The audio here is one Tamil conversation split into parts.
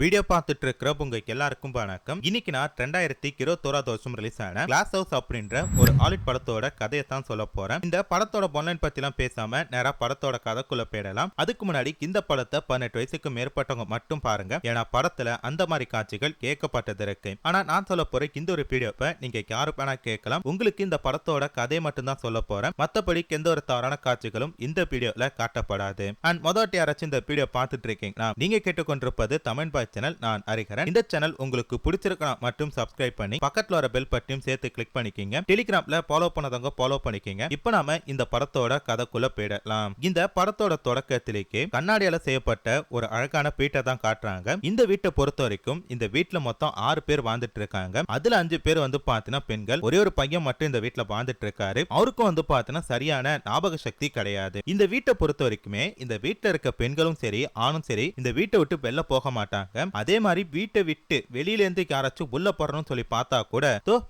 வீடியோ பார்த்துட்டு இருக்கிற உங்க எல்லாருக்கும் வணக்கம். இன்னைக்கு நான் 2021 வருஷம் ரிலீஸ் ஆன கிளாஸ் ஹவுஸ் அப்படின்ற ஒரு ஹாலிவுட் படத்தோட கதையை தான் சொல்ல போறேன். இந்த படத்தோட பொன்லைன் பத்திலாம் பேசாம நேரா படத்தோட கதைக்குள்ள போயிடலாம். அதுக்கு முன்னாடி இந்த படத்தை 18 வயசுக்கு மேற்பட்டவங்க மட்டும் பாருங்க. ஏன்னா படத்துல அந்த மாதிரி காட்சிகள் கேட்கப்பட்டது இருக்கு. ஆனா நான் சொல்ல போற இந்த ஒரு வீடியோவை நீங்க யாரு வேணா கேட்கலாம். உங்களுக்கு இந்த படத்தோட கதையை மட்டும் தான் சொல்ல போறேன். மத்தபடி எந்த ஒரு தவறான காட்சிகளும் இந்த வீடியோல காட்டப்படாது. அண்ட் முதல்ல யாராச்சும் இந்த வீடியோ பார்த்துட்டு இருக்கீங்கன்னா நீங்க கேட்டுக்கொண்டிருப்பது தமிழ் சேனல். நான் ஹரிஹரன். இந்த சேனல் உங்களுக்கு பிடிச்சிருக்கணும் மட்டும் சப்ஸ்கிரைப் பண்ணி பக்கத்துல வர பெல் பட்டனையும் சேர்த்து கிளிக் பண்ணிக்கங்க. டெலிகிராம்ல ஃபாலோ பண்ணதவங்க ஃபாலோ பண்ணிக்கங்க. இப்போ நாம இந்த படத்தோட கதைக்குள்ள போயிடலாம். இந்த படத்தோட தொடக்கத்திலேயே கண்ணாடியால செய்யப்பட்ட ஒரு அழகான வீட்டை தான் காட்டுறாங்க. இந்த வீட்டை பொறுத்த வரைக்கும் இந்த வீட்டுல மொத்தம் 6 பேர் வாழ்ந்துட்டு இருக்காங்க. அதுல 5 பேர் வந்து பாத்தீங்கன்னா பெண்கள். ஒரே ஒரு பையன் மட்டும் இந்த வீட்டுல வாழ்ந்துட்டு இருக்காரு. அவருக்கும் வந்து பாத்தீங்கன்னா சரியான ஞாபக சக்தி கிடையாது. இந்த வீட்டை பொறுத்த வரைக்குமே இந்த வீட்டுல இருக்க பெண்களும் சரி ஆணும் சரி இந்த வீட்டை விட்டு வெளில போக மாட்டாங்க. அதே மாதிரி வீட்டை விட்டு வெளியில இருந்து யாராச்சும் உள்ள போறணும்னு சொல்லி பார்த்தா கூட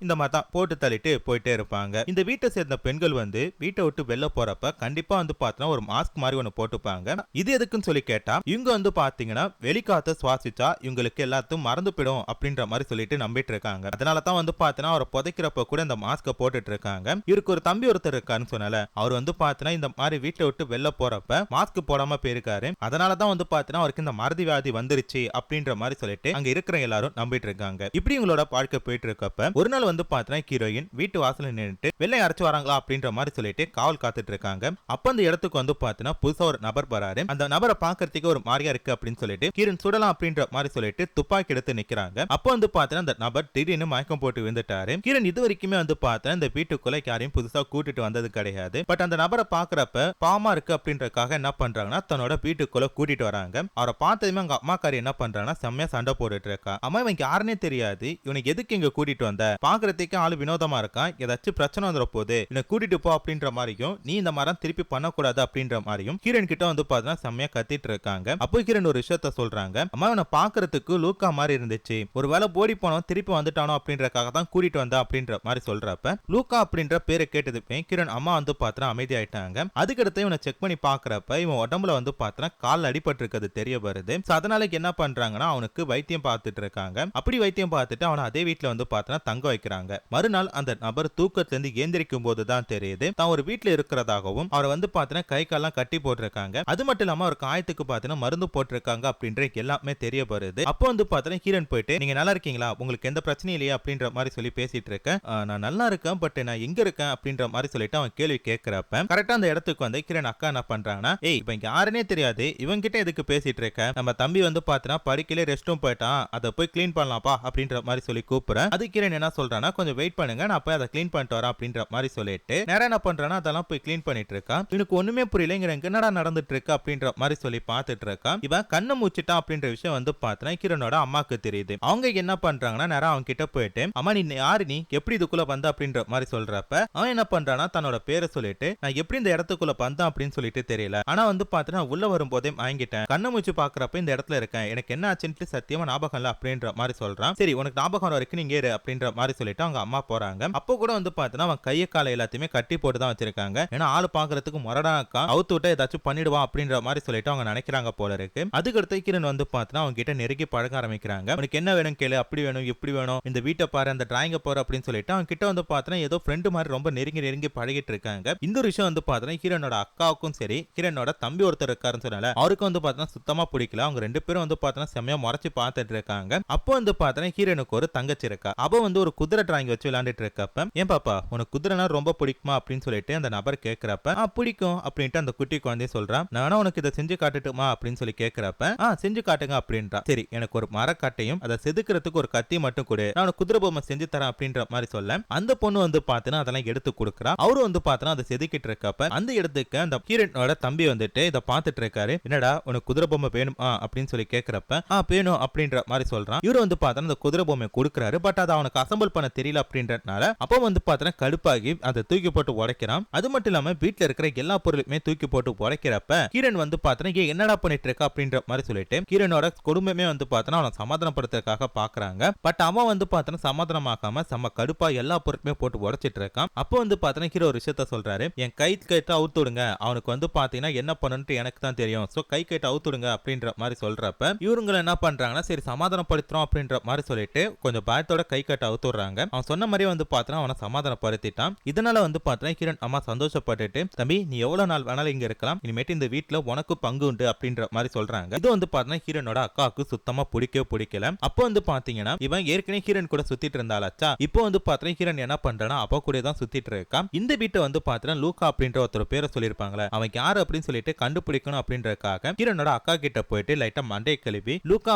இந்த மாதிரி தான் போட்டு தள்ளிட்டு போயிட்டே இருப்பாங்க. இந்த வீட்டை சேர்ந்த பெண்கள் வந்து வீட்டை விட்டு வெளில போறப்ப கண்டிப்பா வந்து பாத்தீங்கன்னா ஒரு மாஸ்க் மாதிரி ஒண்ணு போட்டுப்பாங்க. இது எதுக்குன்னு சொல்லி கேட்டா இவங்க வந்து பாத்தீங்கன்னா வெளிக்காத்த சுவாசிச்சா இவங்களுக்கு எல்லாத்தையும் மறந்து போயிடும் அப்படின்ற மாதிரி சொல்லிட்டு நம்பிட்டு இருக்காங்க. அதனாலதான் வந்து பாத்தீங்கன்னா அவரை புதைக்கிறப்ப கூட இந்த மாஸ்க போட்டுட்டு இருக்காங்க. இவருக்கு ஒரு தம்பி ஒருத்தர் இருக்காருன்னு சொன்னால அவர் வந்து பாத்தீங்கன்னா இந்த மாதிரி வீட்டை விட்டு வெளில போறப்ப மாஸ்க் போடாம போயிருக்காரு. அதனாலதான் வந்து பாத்தீங்கன்னா அவருக்கு இந்த மறதி வியாதி வந்துருச்சு அப்படின்ற மாதிரி சொல்லிட்டு அங்க இருக்கிற எல்லாரும் நம்பிட்டு இருக்காங்க. இப்படி உங்களோட வாழ்க்கை போயிட்டு இருக்கப்ப ஒரு நாள் வந்து பாத்தீங்கன்னா ஹீரோயின் வீட்டு வாசல்ல நின்னுட்டு வெள்ளை அரைச்சு வராங்களா அப்படின்ற மாதிரி சொல்லிட்டு காவல் காத்துட்டு இருக்காங்க. அப்ப அந்த இடத்துக்கு வந்து பாத்தீங்கன்னா புதுசா ஒரு நபர் வராரு. அந்த நபரை பாக்குறதுக்கு ஒரு மாதிரியா இருக்கு அப்படின்னு சொல்லிட்டு ஹீரோயின் சுடலாம் அப்படின்ற மாதிரி சொல்லிட்டு துப்பாக்கி எடுத்து நிக்கிறாங்க. அப்ப வந்து பாத்தீங்கன்னா அந்த நபர் திடீர்னு மயக்கம் போட்டு விழுந்துட்டாரு. ஹீரோயின் இது வரைக்குமே வந்து பாத்தீங்கன்னா இந்த வீட்டுக்குள்ள யாரையும் புதுசா கூட்டிட்டு வந்தது கிடையாது. பட் அந்த நபரை பாக்குறப்ப பாவமா இருக்கு அப்படின்றக்காக என்ன பண்றாங்கன்னா தன்னோட வீட்டுக்குள்ள கூட்டிட்டு வராங்க. அவரை பார்த்ததுமே அவங்க அம்மாக்காரி என்ன பண்றாங்கன்னா செம்மையா சண்டை போட்டுட்டு இருக்கா. அம்மா இவன் யாருன்னே தெரியாது, இவனுக்கு எதுக்கு இங்க கூட்டிட்டு வந்த, பாக்குறதுக்கு ஆளு வினோதமா இருக்கான், ஏதாச்சும் பிரச்சனை வந்துற போது இவனை கூட்டிட்டு போ அப்படின்ற மாதிரியும் நீ இந்த மரம் திருப்பி பண்ணக்கூடாது அப்படின்ற மாதிரியும் ஹீரோயின் கிட்ட வந்து பாத்தீங்கன்னா செம்மையா கத்திட்டு இருக்காங்க. அப்போ ஹீரோயின் ஒரு விஷயத்த சொல்றாங்க. அம்மா இவனை பாக்குறதுக்கு லூக்கா மாதிரி இருந்துச்சு, ஒரு வேளை போடி போனோம் திருப்பி வந்துட்டானோ அப்படின்றக்காக தான் கூட்டிட்டு வந்தா அப்படின்ற மாதிரி சொல்றப்ப லூக்கா அப்படின்ற பேரை கேட்டதுமே ஹீரோயின் அம்மா வந்து பாத்தீங்கன்னா அமைதியாயிட்டாங்க. அதுக்கடுத்து இவனை செக் பண்ணி பாக்குறப்ப இவன் உடம்புல வந்து பாத்தீங்கன்னா கால் அடிபட்டு இருக்கிறது தெரிய வருது. அதனால என்ன பண்றாங்கன்னா அவனுக்கு வைத்தியம் பார்த்துட்டு இருக்காங்க. அப்படி வைத்தியம் பார்த்துட்டு அவனை அதே வீட்டுல வந்து பார்த்தா தங்க வைக்கிறாங்க. மறுநாள் அந்த நபர் தூக்கத்திலிருந்து ஏந்திரிக்கும் போதுதான் தெரியுது தான் ஒரு வீட்டுல இருக்கிறதாகவும் அவரை வந்து பார்த்தீங்கன்னா கை கால்லாம் கட்டி போட்டிருக்காங்க. அது மட்டும் இல்லாம அவர் காயத்துக்கு பார்த்தீங்கன்னா மருந்து போட்டிருக்காங்க அப்படின்ற எல்லாமே தெரிய வருது. அப்போ வந்து பார்த்தீங்கன்னா ஹீரோன் போயிட்டு நீங்க நல்லா இருக்கீங்களா, உங்களுக்கு எந்த பிரச்சனையும் இல்லையா அப்படின்ற மாதிரி சொல்லி பேசிட்டு இருக்கேன். நான் நல்லா இருக்கேன், பட் நான் எங்க இருக்கேன் அப்படின்ற மாதிரி சொல்லிட்டு அவன் கேள்வி கேட்கிறப்ப கரெக்டா அந்த இடத்துக்கு வந்து ஹீரோன் அக்கா என்ன பண்றாங்கன்னா ஏய் இப்ப இங்க யாருன்னே தெரியாது இவங்க கிட்ட எதுக்கு பேசிட்டு இருக்க, நம்ம தம்பி வந்து பார்த்தீங்கன்னா படிக்கல ரெஸ்ட் ரூம் போயிட்டான், அதை போய் கிளீன் பண்ணலாம்ப்பா அப்படின்ற மாதிரி சொல்லி கூப்பிடுறேன். அது கிரண் என்ன சொல்றானா கொஞ்சம் வெயிட் பண்ணுங்க நான் போய் அதை கிளீன் பண்ணிட்டு வரேன் அப்படின்ற மாதிரி சொல்லிட்டு நேரம் என்ன பண்றானா அதெல்லாம் போய் கிளீன் பண்ணிட்டு இருக்கான். எனக்கு ஒண்ணுமே புரியல இங்க என்னடா நடந்துட்டு இருக்கு அப்படின்ற மாதிரி சொல்லி பார்த்துட்டு இருக்கான். இவன் கண்ணை மூச்சிட்டான் அப்படின்ற விஷயம் வந்து பார்த்தா கிரணோட அம்மாக்கு தெரியுது. அவங்க என்ன பண்றாங்கன்னா நேரம் அவங்க கிட்ட போயிட்டு அம்மா நீ யாரு, நீ எப்படி இதுக்குள்ள வந்த அப்படின்ற மாதிரி சொல்றப்ப அவன் என்ன பண்றானா தன்னோட பேரை சொல்லிட்டு நான் எப்படி இந்த இடத்துக்குள்ள வந்தேன் அப்படின்னு சொல்லிட்டு தெரியல, ஆனா வந்து பார்த்தா உள்ள வரும்போதே வாங்கிட்டேன், கண்ணை மூச்சு பாக்குறப்ப இந்த இடத்துல இருக்கேன், எனக்கு என்ன ஆச்சுன்னு சத்தியமா ஞாபகம் இல்ல அப்படின்ற மாதிரி சொல்றான். சரி உனக்கு ஞாபகம் வரைக்கும் நீங்க ஏறு அப்படின்ற மாதிரி சொல்லிட்டு அவங்க அம்மா போறாங்க. அப்போ கூட வந்து பார்த்தீங்கன்னா அவன் கையை காலை எல்லாத்தையுமே கட்டி போட்டு தான் வச்சிருக்காங்க. ஏன்னா ஆளு பாக்குறதுக்கு முரடாக்கா அவுத்து விட்டா ஏதாச்சும் பண்ணிடுவான் அப்படின்ற மாதிரி சொல்லிட்டு அவங்க நினைக்கிறாங்க போல இருக்கு. அதுக்கடுத்து கிரண் வந்து பார்த்தீங்கன்னா அவங்க கிட்ட நெருங்கி பழக ஆரம்பிக்கிறாங்க. உனக்கு என்ன வேணும் கேளு, அப்படி வேணும் இப்படி வேணும், இந்த வீட்டை பாரு அந்த டிராயிங்க போற அப்படின்னு சொல்லிட்டு அவங்க கிட்ட வந்து பார்த்தீங்கன்னா ஏதோ ஃப்ரெண்டு மாதிரி ரொம்ப நெருங்கி நெருங்கி பழகிட்டு இருக்காங்க. இந்த ஒரு விஷயம் வந்து பார்த்தீங்கன்னா கிரணோட அக்காவுக்கும் சரி கிரணோட தம்பி ஒருத்தர் இருக்காருன்னு சொன்னால அவருக்கு வந்து பார்த்தீங்கன்னா சுத்தமா பிடிக்கல. அவங்க ரெண்டு பேரும் வந்து பார்த்தீங்கன்னா செம்மையா முறைச்சு பார்த்துட்டு இருக்காங்க. அப்போ வந்து பார்த்தீங்கன்னா ஹீரோனுக்கு ஒரு தங்கச்சி இருக்கா. அவ வந்து ஒரு குதிரை டிராயிங் வச்சு விளையாண்டுட்டு இருக்கப்ப ஏன் பாப்பா உனக்கு குதிரைனா ரொம்ப பிடிக்குமா அப்படின்னு சொல்லிட்டு அந்த நபர் கேட்கிறப்ப பிடிக்கும் அப்படின்ட்டு அந்த குட்டி குழந்தை சொல்றான். நானும் உனக்கு இதை செஞ்சு காட்டுட்டுமா அப்படின்னு சொல்லி கேட்கிறப்ப செஞ்சு காட்டுங்க அப்படின்றா. சரி எனக்கு ஒரு மரக்கட்டையும் அதை செதுக்கிறதுக்கு ஒரு கத்தி மட்டும் கொடு, நான் குதிரை பொம்மை செஞ்சு தரேன் அப்படின்ற மாதிரி சொல்ல அந்த பொண்ணு வந்து பார்த்தீங்கன்னா அதெல்லாம் எடுத்து கொடுக்குறா. அவரு வந்து பார்த்தீங்கன்னா அதை செதுக்கிட்டு இருக்கப்ப அந்த இடத்துக்கு அந்த ஹீரோனோட தம்பி வந்துட்டு இதை பார்த்துட்டு இருக்காரு. என்னடா உனக்கு குதிரை பொம்மை வேணுமா அப்படின்னு சொல்லி கேட்கிறப்ப வேணும் அப்படின்ற மாதிரி சொல்றான். இவரு வந்து பார்த்தா அந்த குதிரை பொம்மை கொடுக்குறாரு. பட் அதை அவனுக்கு அசம்பிள் பண்ண தெரியல அப்படின்றதுனால அப்போ வந்து பார்த்தா கடுப்பாகி அதை தூக்கி போட்டு உடைக்கிறான். அது மட்டும் இல்லாம வீட்டுல இருக்கிற எல்லா பொருளுமே தூக்கி போட்டு உடைக்கிறப்ப ஹீரோன் வந்து பார்த்தா என்னடா பண்ணிட்டு இருக்க அப்படின்ற மாதிரி சொல்லிட்டு ஹீரோனோட குடும்பமே வந்து பார்த்தா அவனை சமாதானப்படுத்துறதுக்காக பாக்குறாங்க. பட் அவன் வந்து பார்த்தா சமாதானமாக்காம செம்ம கடுப்பா எல்லா பொருளுமே போட்டு உடைச்சிட்டு இருக்கான். அப்போ வந்து பார்த்தா ஹீரோ ஒரு விஷயத்த சொல்றாரு. என் கை கைட்டு அவுத்து விடுங்க, அவனுக்கு வந்து பாத்தீங்கன்னா என்ன பண்ணணும்னு எனக்கு தான் தெரியும், சோ கை கைட்டு அவுத்து விடுங்க அப்படின்ற மாதிரி சொல்றப்ப இவருங்க ரிச்சுவல் என்ன பண்றாங்கன்னா சரி சமாதானப்படுத்துறோம் அப்படின்ற மாதிரி சொல்லிட்டு கொஞ்சம் பயத்தோட கை கட்ட அவுத்துறாங்க. அவன் சொன்ன மாதிரியே வந்து பார்த்தா அவனை சமாதானப்படுத்திட்டான். இதனால வந்து பார்த்தா கிரண் அம்மா சந்தோஷப்பட்டுட்டு தம்பி நீ எவ்வளவு நாள் வேணாலும் இங்க இருக்கலாம், இனிமேட்டு இந்த வீட்டுல உனக்கு பங்கு உண்டு அப்படின்ற மாதிரி சொல்றாங்க. இது வந்து பார்த்தா ஹீரனோட அக்காவுக்கு சுத்தமா பிடிக்கல. அப்போ வந்து பாத்தீங்கன்னா இவன் ஏற்கனவே ஹீரன் கூட சுத்திட்டு இருந்தாலாச்சா, இப்போ வந்து பார்த்தா ஹீரன் என்ன பண்றானா அப்பா கூட தான் சுத்திட்டு இருக்கான். இந்த வீட்டை வந்து பார்த்தா லூக்கா அப்படின்ற ஒருத்தர் பேரை சொல்லியிருப்பாங்களே அவன் யாரு அப்படின்னு சொல்லிட்டு கண்டுபிடிக்கணும் அப்படின்றதுக்காக ஹீரனோட அக்கா கிட்ட போயிட்டு லைட்டா மண்டையை கழுவி லூக்கா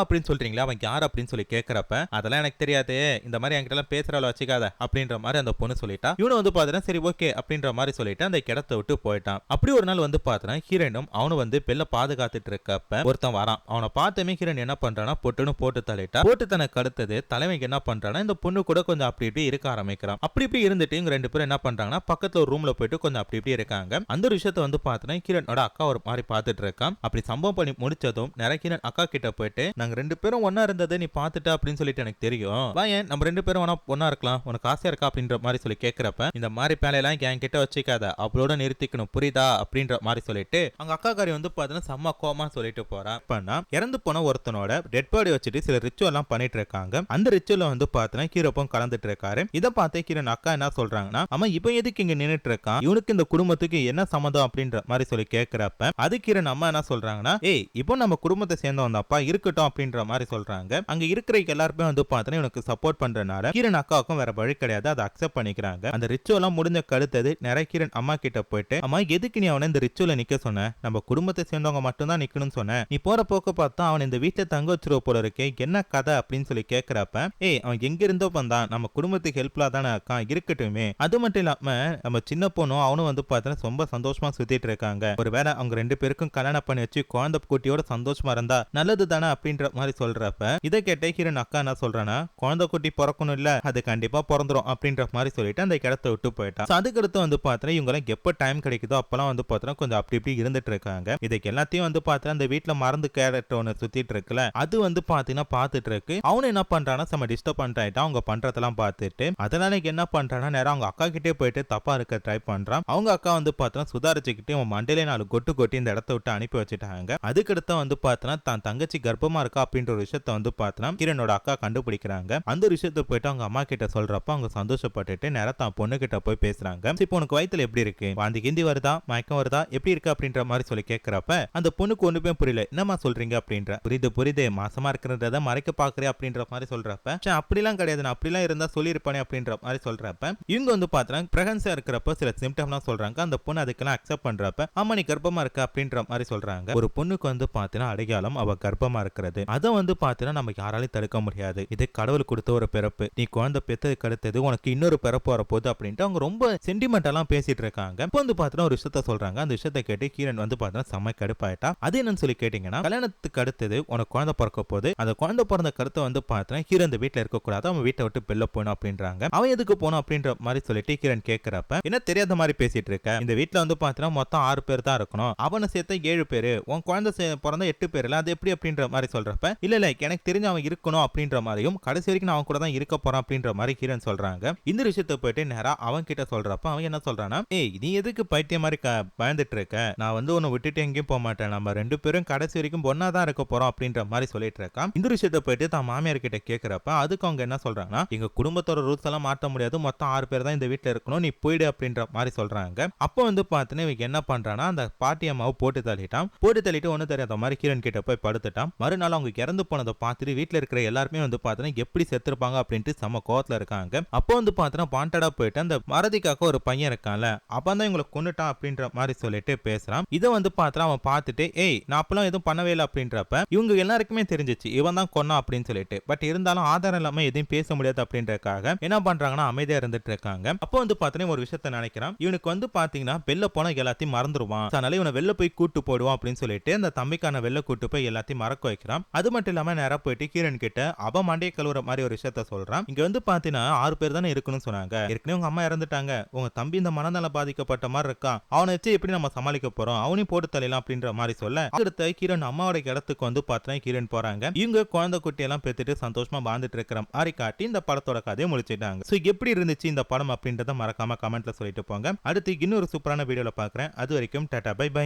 அப்படின்னு சொல்றீங்களா அவன் யார் அப்படின்னு சொல்லி கேட்கறப்ப அதெல்லாம் எனக்கு தெரியாது, இந்த மாதிரி என்கிட்ட எல்லாம் பேசுறாள் வச்சுக்காத அப்படின்ற மாதிரி அந்த பொண்ணு சொல்லிட்டா. இவனு வந்து பாத்தீங்கன்னா சரி ஓகே அப்படின்ற மாதிரி சொல்லிட்டு அந்த இடத்தை விட்டு போயிட்டான். அப்படி ஒரு நாள் வந்து பாத்தீங்கன்னா ஹீரனும் அவனு வந்து பெல்ல பாதுகாத்துட்டு இருக்கப்ப ஒருத்தன் வரான். அவனை பார்த்தமே ஹீரன் என்ன பண்றானா பொட்டுன்னு போட்டு தள்ளிட்டா. போட்டு தனக்கு அடுத்தது தலைமைக்கு என்ன பண்றானா இந்த பொண்ணு கூட கொஞ்சம் அப்படி இப்படி இருக்க ஆரம்பிக்கிறான். அப்படி இப்படி இருந்துட்டு இவங்க ரெண்டு பேரும் என்ன பண்றாங்கன்னா பக்கத்துல ஒரு ரூம்ல போயிட்டு கொஞ்சம் அப்படி இப்படி இருக்காங்க. அந்த ஒரு விஷயத்தை வந்து பாத்தீங்கன்னா ஹீரனோட அக்கா ஒரு மாதிரி பார்த்துட்டு இருக்கான். அப்படி சம்பவம் பண்ணி முடிச்சதும் நிறைய ஹீரன் அக்கா கிட்ட போயிட்டு நாங்க ரெண்டு பேரும் ஒன்னா இருந்ததை நீ பாத்துட்ட அப்படின்னு சொல்லிட்டு எனக்கு தெரியும், வாயன் நம்ம ரெண்டு பேரும் ஒன்னா இருக்கலாம், உனக்கு ஆசையா இருக்கா அப்படின்ற மாதிரி சொல்லி கேட்கிறப்ப இந்த மாதிரி பேலையெல்லாம் என் கிட்ட வச்சுக்காத, அவளோட நிறுத்திக்கணும் புரியுதா அப்படின்ற மாதிரி சொல்லிட்டு அவங்க அக்கா காரி வந்து பாத்தீங்கன்னா செம்ம கோமா சொல்லிட்டு போறான். இறந்து போன ஒருத்தனோட டெட் பாடி வச்சுட்டு சில ரிச்சுவல் எல்லாம் பண்ணிட்டு இருக்காங்க. அந்த ரிச்சுவல் வந்து பாத்தீங்கன்னா ஹீரோப்பும் கலந்துட்டு இருக்காரு. இதை பார்த்து ஹீரோன் அக்கா என்ன சொல்றாங்கன்னா அவன் இவன் எதுக்கு இங்க நின்னுட்டு இருக்கான், இவனுக்கு இந்த குடும்பத்துக்கு என்ன சம்மதம் அப்படின்ற மாதிரி சொல்லி கேட்கிறப்ப அதுக்கு ஹீரோன் அம்மா என்ன சொல்றாங்கன்னா ஏய் இப்போ நம்ம குடும்பத்தை சேர்ந்தவன் அப்பா இருக்கட்டும் அப்படின்ற மாதிரி சொல்றாங்க. அங்க இருக்கிற எல்லாருமே வந்து பாத்தீங்கன்னா இவனுக்கு சப்போர்ட் பண்றதுனால ஹீரன் அக்காவுக்கும் வேற வழி கிடையாது, அதை அக்செப்ட் பண்ணிக்கிறாங்க. அந்த ரிச்சுவல் முடிஞ்ச கடுத்தது நிறைய ஹீரன் அம்மா கிட்ட போயிட்டு அம்மா எதுக்கு நீ அவனை இந்த ரிச்சுவல நிக்க சொன்ன, நம்ம குடும்பத்தை சேர்ந்தவங்க மட்டும் தான் நிக்கணும்னு சொன்ன, நீ போற போக்க பார்த்தா அவன் இந்த வீட்டை தங்க வச்சிருவ போல இருக்கே, என்ன கதை அப்படின்னு சொல்லி கேட்கிறப்ப ஏய் அவன் எங்க இருந்தோ வந்தான், நம்ம குடும்பத்துக்கு ஹெல்ப்ஃபுல்லா தானே இருக்கான், இருக்கட்டுமே. அது மட்டும் இல்லாம நம்ம சின்ன பொண்ணும் அவனும் வந்து பார்த்தீங்கன்னா ரொம்ப சந்தோஷமா சுத்திட்டு இருக்காங்க, ஒருவேளை அவங்க ரெண்டு பேருக்கும் கல்யாணம் பண்ணி வச்சு குழந்தை குட்டியோட சந்தோஷமா இருந்தா நல்லது தானே அப்படின்ற மாதிரி சொல்றப்ப இதை கேட்ட ஹீரன் அக்கா என்ன சொல்றானா குழந்தை குட்டி பிறக்கணும் இல்ல அது கண்டிப்பா பிறந்துரும் அப்படின்ற மாதிரி சொல்லிட்டு அந்த இடத்தை விட்டு போயிட்டான். அதுக்கடுத்து வந்து பார்த்தா இவங்க எப்ப டைம் கிடைக்குதோ அப்பெல்லாம் வந்து பார்த்தா கொஞ்சம் அப்படி இப்படி இருந்துட்டு இருக்காங்க. இதுக்கு எல்லாத்தையும் வந்து பார்த்தா அந்த வீட்டுல மருந்து கேரட் ஒன்று சுத்திட்டு இருக்குல்ல அது வந்து பாத்தீங்கன்னா பாத்துட்டு இருக்கு. அவனு என்ன பண்றானா செம்ம டிஸ்டர்ப் பண்ணிட்டான் அவங்க பண்றதெல்லாம் பார்த்துட்டு. அதனால என்ன பண்றானா நேரம் அவங்க அக்கா கிட்டே போயிட்டு தப்பா இருக்க ட்ரை பண்றான். அவங்க அக்கா வந்து பார்த்தா சுதாரிச்சுக்கிட்டு அவன் மண்டையில 4 கொட்டு கொட்டி இந்த இடத்த விட்டு அனுப்பி வச்சுட்டாங்க. அதுக்கடுத்து வந்து பார்த்தா தான் தங்கச்சி கர்ப்பமா இருக்கா அப்படின்ற ஒரு விஷயத்த வந்து பார்த்தா கிரனோட அக்கா கண்டுபிடிக்கிறாங்க. அந்த விஷயத்தை போயிட்டு அவங்க அம்மா கிட்ட சொல்றப்ப அவங்க சந்தோஷப்பட்டுட்டு நேரா தான் பொண்ணு கிட்ட போய் பேசுறாங்க. இப்போ உனக்கு வயித்துல எப்படி இருக்கு, வாந்தி கிந்தி வருதா மயக்கம் வருதா எப்படி இருக்கு அப்படின்ற மாதிரி சொல்லி கேட்கிறப்ப அந்த பொண்ணுக்கு ஒண்ணுமே புரியல, என்னமா சொல்றீங்க அப்படின்ற. புரியுது மாசமா இருக்கிறத மறைக்க பாக்குறேன் அப்படின்ற மாதிரி சொல்றப்ப அப்படிலாம் கிடையாது, நான் அப்படிலாம் இருந்தா சொல்லியிருப்பானே அப்படின்ற மாதிரி சொல்றப்ப இவங்க வந்து பார்த்தா பிரெக்னன்சியா இருக்கிறப்ப சில சிம்டம்லாம் சொல்றாங்க. அந்த பொண்ணு அதுக்கெல்லாம் அக்செப்ட் பண்றப்ப ஆமா நீ கர்ப்பமா இருக்க அப்படின்ற மாதிரி சொல்றாங்க. ஒரு பொண்ணுக்கு வந்து பார்த்தீங்கன்னா அடையாளம் அவ கர்ப்பமா இருக்கிறது, அதை வந்து பார்த்தீங்கன்னா நம்ம யாராலையும் தடுக்க முடியாது, இது கடவுள் கொடுத்த ஒரு பிறப்பு, நீ குழந்தை பெத்ததுக்கு அடுத்தது உனக்கு இன்னொரு பிறப்பு வரப்போகுது அப்படின்ட்டு அவங்க ரொம்ப சென்டிமெண்டெல்லாம் பேசிட்டு இருக்காங்க. இப்போ வந்து பார்த்தீங்கன்னா ஒரு விஷயத்த சொல்றாங்க. அந்த விஷயத்தை கேட்டு ஹீரன் வந்து பார்த்தீங்கன்னா செம்ம கடுப்பாயிட்டா. அது என்னன்னு சொல்லி கேட்டீங்கன்னா கல்யாணத்துக்கு அடுத்தது உனக்கு குழந்தை பிறக்க போது அந்த குழந்தை பிறந்த கருத்தை வந்து பார்த்தீங்கன்னா ஹீரன் இந்த வீட்டுல இருக்கக்கூடாது, அவன் வீட்டை விட்டு வெளில போகணும் அப்படின்றாங்க. அவன் எதுக்கு போகணும் அப்படின்ற மாதிரி சொல்லிட்டு ஹீரன் கேட்கிறப்ப என்ன தெரியாத மாதிரி பேசிட்டு இருக்க, இந்த வீட்டுல வந்து பார்த்தீங்கன்னா மொத்தம் 6 பேர் தான் இருக்கணும், அவனை சேர்த்த 7 பேரு, உன் குழந்தை பிறந்த 8 பேர் இல்ல அது எப்படி அப்படின்ற மாதிரி சொல்றப்ப இல்ல எனக்கு தெரிஞ்சு அவன் இருக்கணும் அப்படின்ற மாதிரியும் கடைசி வரைக்கும் நான் அவன் கூட தான் இருக்க போறான் அப்படின்ற மாதிரி ஹீரன் சொல்றாங்க. இந்த விஷயத்தை போயிட்டு நேரா அவன் கிட்ட சொல்றப்ப அவன் என்ன சொல்றானா ஏய் நீ எதுக்கு பைத்தியம் மாதிரி பயந்துட்டு இருக்க, நான் வந்து உன்னை விட்டுட்டு எங்கேயும் போக மாட்டேன், நம்ம ரெண்டு பேரும் கடைசி வரைக்கும் ஒன்னா தான் இருக்க போறோம் அப்படின்ற மாதிரி சொல்லிட்டு இருக்கான். இந்த விஷயத்தை போயிட்டு தான் மாமியார் கிட்ட கேட்கிறப்ப அதுக்கு அவங்க என்ன சொல்றாங்கன்னா எங்க குடும்பத்தோட ரூல்ஸ் எல்லாம் மாற்ற முடியாது, மொத்தம் 6 பேர் தான் இந்த வீட்டுல இருக்கணும், நீ போயிடு அப்படின்ற மாதிரி சொல்றாங்க. அப்போ வந்து பார்த்தீங்கன்னா இவங்க என்ன பண்றானா அந்த பாட்டி அம்மாவை போட்டு தள்ளிட்டு ஒண்ணு தெரியாத மாதிரி ஹீரன் கிட்ட போய் படுத்துட்டான். மறுநாள் அவங்க இறந்து போனதை பார்த்துட்டு வீட்டுல இருக்கிற எல்லாருமே வந்து பார்த்தீங்கன்னா எப்படி செத்துருப்பாங்க அப்படின்ட்டு செம்ம கோவத்துல இருக்காங்க. அப்போ வந்து பார்த்தீங்கன்னா பாண்டடா போயிட்டு அந்த மறதிக்காக ஒரு பையன் இருக்கான்ல அப்பதான் இவங்களை கொன்னுட்டான் அப்படின்ற மாதிரி சொல்லிட்டு பேசுறான். இதை வந்து பார்த்தா அவன் பார்த்துட்டு ஏய் நான் அப்பெல்லாம் எதுவும் பண்ணவே இல்லை அப்படின்றப்ப இவங்க எல்லாருக்குமே தெரிஞ்சிச்சு இவன் தான் கொன்னா அப்படின்னு சொல்லிட்டு. பட் இருந்தாலும் ஆதாரம் இல்லாம எதையும் பேச முடியாது அப்படின்றதுக்காக என்ன பண்றாங்கன்னா அமைதியா இருந்துட்டு இருக்காங்க. அப்போ வந்து பார்த்தீங்கன்னா ஒரு விஷயத்த நினைக்கிறான், இவனுக்கு வந்து பாத்தீங்கன்னா வெளில போன எல்லாத்தையும் மறந்துடுவான், அதனால இவனை வெளில போய் கூட்டு போடுவான் அப்படின்னு சொல்லிட்டு அந்த தம்பிக்கான வெளில கூட்டு போய் எல்லாத்தையும் மறக்க வைக்கிறான். அது மட்டும் இல்லாம நேரா போயிட்டு ஹீரன் கிட்ட அவ மண்டையை கழுவுற மாதிரி ஒரு விஷயத்த சொல்றான். இங்க வந்து பாத்தீங்கன்னா 6 பேர் தானே இருக்கணும்னு சொன்னாங்க, ஏற்கனவே உங்க அம்மா இறந்துட்டாங்க, உங்க தம்பி இந்த மனநல பாதிக்கப்பட்ட மாதிரி இருக்கான், அவனை வச்சு எப்படி நம்ம சமாளிக்க போறோம், அவனையும் போட்டு தள்ளலாம் அப்படின்ற மாதிரி சொல்ல அடுத்த ஹீரன் அம்மாவோட இடத்துக்கு வந்து பார்த்தீங்கன்னா ஹீரன் போறாங்க. இவங்க குழந்தை குட்டி எல்லாம் பெத்துட்டு சந்தோஷமா வாழ்ந்துட்டு இருக்கிற மாதிரி காட்டி இந்த படத்தோட கதையை முடிச்சிட்டாங்க. சோ எப்படி இருந்துச்சு இந்த படம் அப்படின்றத மறக்காம கமெண்ட்ல சொல்லிட்டு போங்க. அடுத்து இன்னொரு சூப்பரான வீடியோல பாக்குறேன். அது வரைக்கும் டாடா பை பை.